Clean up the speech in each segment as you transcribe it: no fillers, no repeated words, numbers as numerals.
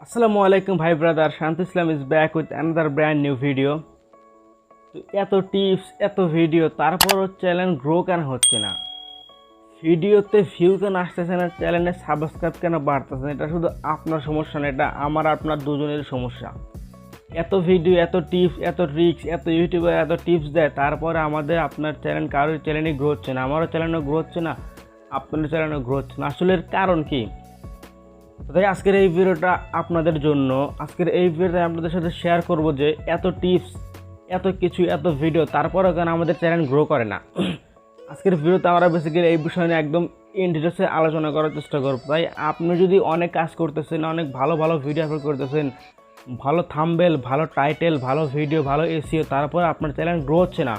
আসসালামু আলাইকুম ভাই brother, Shanto Islam is back with another brand new video. তো এত টিপস, এত ভিডিও, তারপরও চ্যানেল গ্রো কেন হচ্ছে না? ভিডিওতে ভিউ কেন আসতেছে না? চ্যানেলে সাবস্ক্রাইব কেন বাড়তেছে না? এটা শুধু আপনার সমস্যা না, এটা আমার আপনার দুজনের সমস্যা। এত ভিডিও, এত টিপস, এত ট্রিক্স, এত ইউটিউবার এত টিপস দেয়, তারপরে আমাদের আপনার চ্যানেল কারোর চ্যানেলই গ্রো হচ্ছে না। আমারও চ্যানেলও গ্রো হচ্ছে না, আপনাদের চ্যানেলও গ্রো হচ্ছে না। আসলে এর কারণ কি? তাই আজকের এই ভিডিওটা আপনাদের জন্য। আজকের এই ভিডিওতে আপনাদের সাথে শেয়ার করব যে এত টিপস, এত কিছু, এত ভিডিও, তারপরেও কেন আমাদের চ্যানেল গ্রো করে না। আজকের ভিডিওতে আমরা বেসিক্যালি এই বিষয় নিয়ে একদম ইন ডিটেলসে আলোচনা করার চেষ্টা করব। তাই আপনি যদি অনেক কাজ করতেছেন, অনেক ভালো ভালো ভিডিও আপলোড করতেছেন, ভালো থাম্বনেল, ভালো টাইটেল, ভালো ভিডিও, ভালো এসইও, তারপরে আপনার চ্যানেল গ্রো হচ্ছে না,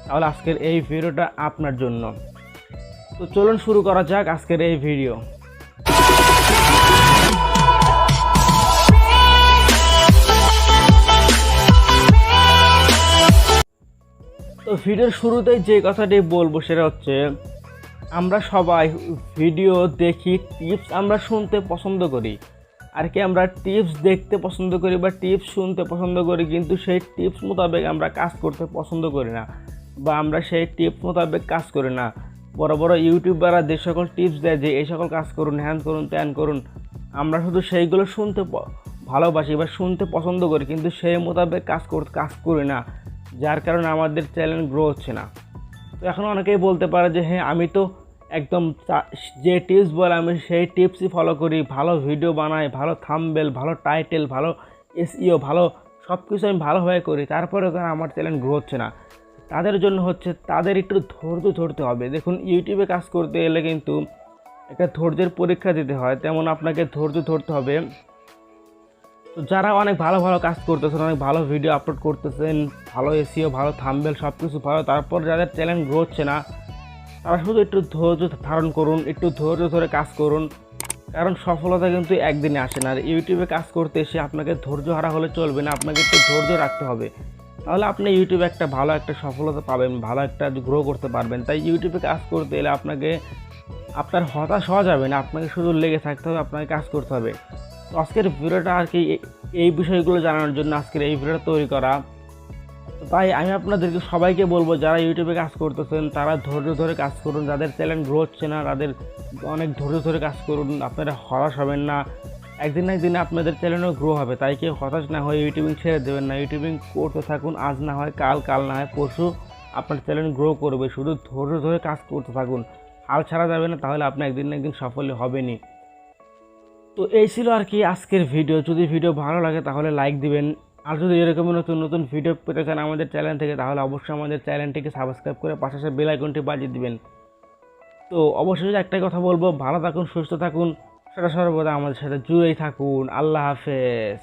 তাহলে আজকের এই ভিডিওটা আপনার জন্য। তো চলুন শুরু করা যাক আজকের এই ভিডিও। তো ভিডিওর শুরুতেই যে কথাটি বলবো সেটা হচ্ছে, আমরা সবাই ভিডিও দেখি, টিপস আমরা শুনতে পছন্দ করি। আর কি আমরা টিপস দেখতে পছন্দ করি বা টিপস শুনতে পছন্দ করি, কিন্তু সেই টিপস মোতাবেক আমরা কাজ করতে পছন্দ করি না, বা আমরা সেই টিপস মোতাবেক কাজ করি না। বড় বড় ইউটিউবাররা যে সকল টিপস দেয় যে এই সকল কাজ করুন, হ্যান করুন, ত্যান করুন, আমরা শুধু সেইগুলো শুনতে ভালোবাসি বা শুনতে পছন্দ করি, কিন্তু সেই মোতাবেক কাজ করি না, যার কারণে আমাদের চ্যানেল গ্রো হচ্ছে না। তো এখন অনেকেই বলতে পারে যে হ্যাঁ, আমি তো একদম যে টিপস বলে আমি সেই টিপসই ফলো করি, ভালো ভিডিও বানাই, ভালো থাম্বনেল, ভালো টাইটেল, ভালো এসইও, ভালো সব কিছু আমি ভালোভাবে করি, তারপরেও কেন আমার চ্যানেল গ্রো হচ্ছে না? তাদের জন্য হচ্ছে তাদের একটু ধৈর্য ধরতে হবে। দেখুন, ইউটিউবে কাজ করতে গেলে কিন্তু একটা ধৈর্যের পরীক্ষা দিতে হয়, তেমন আপনাকে ধৈর্য ধরতে হবে। তো যারা অনেক ভালো ভালো কাজ করতেছেন, অনেক ভালো ভিডিও আপলোড করতেছেন, ভালো এসইও, ভালো থাম্বনেল, সব কিছু ভালো, তারপর যাদের চ্যানেল গ্রো হচ্ছে না, তারা শুধু একটু ধৈর্য ধারণ করুন, একটু ধৈর্য ধরে কাজ করুন। কারণ সফলতা কিন্তু একদিনে আসে না। আর ইউটিউবে কাজ করতে এসে আপনাকে ধৈর্য হারা হলে চলবে না, আপনাকে একটু ধৈর্য রাখতে হবে। তাহলে আপনি ইউটিউবে একটা ভালো একটা সফলতা পাবেন, ভালো একটা গ্রো করতে পারবেন। তাই ইউটিউবে কাজ করতে এলে আপনার হতাশ হওয়া যাবে না, আপনাকে শুধু লেগে থাকতে হবে, আপনাকে কাজ করতে হবে। তো আজকের ভিডিওটা আর কি এই বিষয়গুলো জানানোর জন্য আজকের এই ভিডিওটা তৈরি করা। তাই আমি আপনাদেরকে সবাইকে বলবো, যারা ইউটিউবে কাজ করতেছেন তারা ধৈর্য ধরে কাজ করুন। যাদের চ্যানেল গ্রো হচ্ছে না তাদের অনেক ধৈর্য ধরে কাজ করুন, আপনারা হতাশ হবেন না। একদিন না একদিন আপনাদের চ্যানেলও গ্রো হবে। তাই কেউ হতাশ না হয়ে ইউটিউবিং ছেড়ে দেবেন না, ইউটিউবিং করতে থাকুন। আজ না হয় কাল, কাল না হয় পরশু আপনার চ্যানেল গ্রো করবে। শুধু ধৈর্য ধরে কাজ করতে থাকুন, হাল ছাড়া যাবে না, তাহলে আপনি একদিন না একদিন সফল হবেনই। তো এই ছিল আর কি আজকের ভিডিও। যদি ভিডিও ভালো লাগে তাহলে লাইক দিবেন, আর যদি এরকম নতুন নতুন ভিডিও পেতে চান আমাদের চ্যানেল থেকে, তাহলে অবশ্যই আমাদের চ্যানেলটিকে সাবস্ক্রাইব করে পাশে বেল আইকনটি বাজিয়ে দিবেন। তো অবশ্যই একটাই কথা বলবো, ভালো থাকুন, সুস্থ থাকুন, সেটা সর্বদা আমাদের সাথে জুড়েই থাকুন। আল্লাহ হাফেজ।